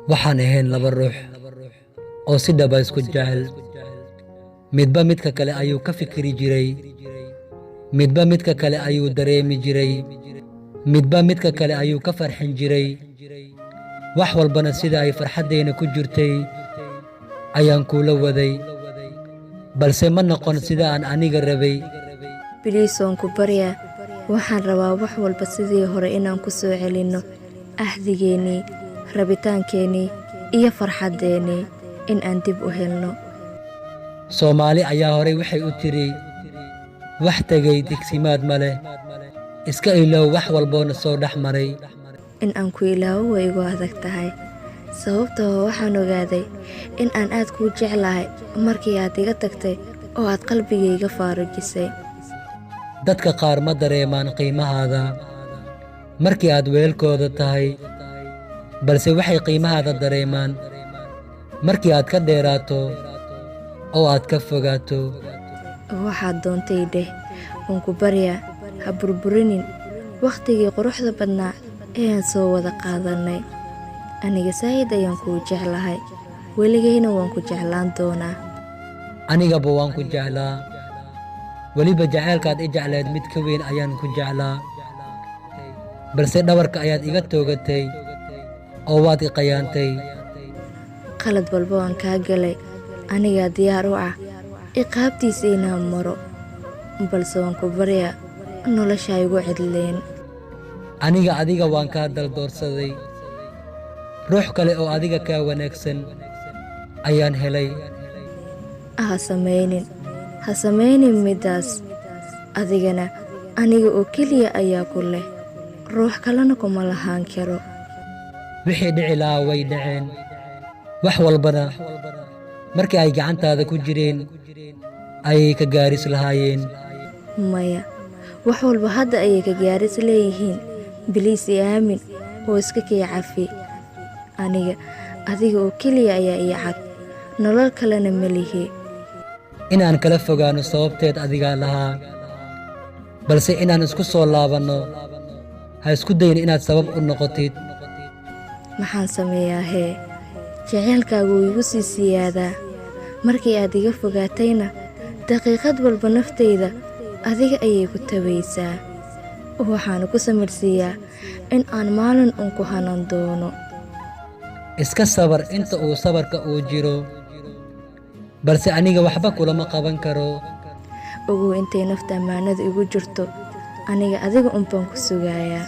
waxaan ahayn laba ruux oo si dhaba isku jecel. Midba midka kale ayuu ka fikiri jiray, midba midka kale ayuu dareemi jiray, midba midka kale ayuu ka farxin jiray. Wax walbana sida ay farxaddeena ku jirtay ayaan kula waday, balse ma noqon sida aan aniga rabay. Biliis waan ku baryaa, waxaan rabaa wax walba sidii hore inaan ku soo celinno ahdigeennii, rabitaankeenii iyo farxaddeenii in aan dib u helno. Soomaali ayaa horay waxay u tiri, wax tegay digsimaad ma leh, iska iloow wax walboona soo dhex maray. In aan ku ilaawo way igu adag tahay, sababtoo waxaan ogaaday in aan aad kuu jeclahay markii aad iga tagtay oo aad qalbigayga faarujisay. Dadka qaar ma dareemaan qiimahaada markii aad weelkooda tahay, balse waxay qiimahaada dareemaan markii aad ka dheeraato oo aad ka fogaato. Waxaad doontay dheh, waan ku baryaa ha burburinin wakhtigii quruxda badnaa ee aan soo wada qaadannay. Aniga saa'id ayaan kuu jeclahay, weligayna waan ku jeclaan doonaa. Anigaba waan ku jeclaa, weliba jacaylkaad i jecleed mid ka weyn ayaan ku jeclaa, balse dhabarka ayaad iga toogatay oo waad i qayaantay. Qalad walba waan kaa galay, anigaa diyaar u ah ciqaabtiisa inaan maro, balse waan ku baryaa nolosha ha igu cidleen. Aniga adiga waan kaa daldoorsaday, ruux kale oo adiga kaa wanaagsan ayaan helay. Ha samaynin middaas, adigana aniga oo keliya ayaa ku leh, ruux kalena kuma lahaan karo. Wixii dhici lahaa way dhaceen, wax walbana markii ay gacantaada ku jireen ayay ka gaaris lahaayeen. Maya, wax walba hadda ayay ka gaaris leeyihiin. Biliis i aamin oo iska kii cafi. Adiga oo keliya ayaa ii cad, nolol kalena ma lihi. Inaan kala fogaano sababteed adigaa lahaa, balse inaan isku soo laabanno ha isku dayin inaad sabab u noqotid. Maxaan sameeyaa hee? Jacaylkaagu wuu igu sii siyaadaa. Markii aad iga fogaatayna, daqiiqad walba naftayda adiga ayay ku tabaysaa. Waxaan ku samirsiiyaa in aan maalin un ku hanan doono. Iska sabar inta uu sabarka uu jiro, balse aniga waxba kulama qaban karo. Ogow intay nafta ammaanada igu jirto, aniga adiga un baan ku sugayaa.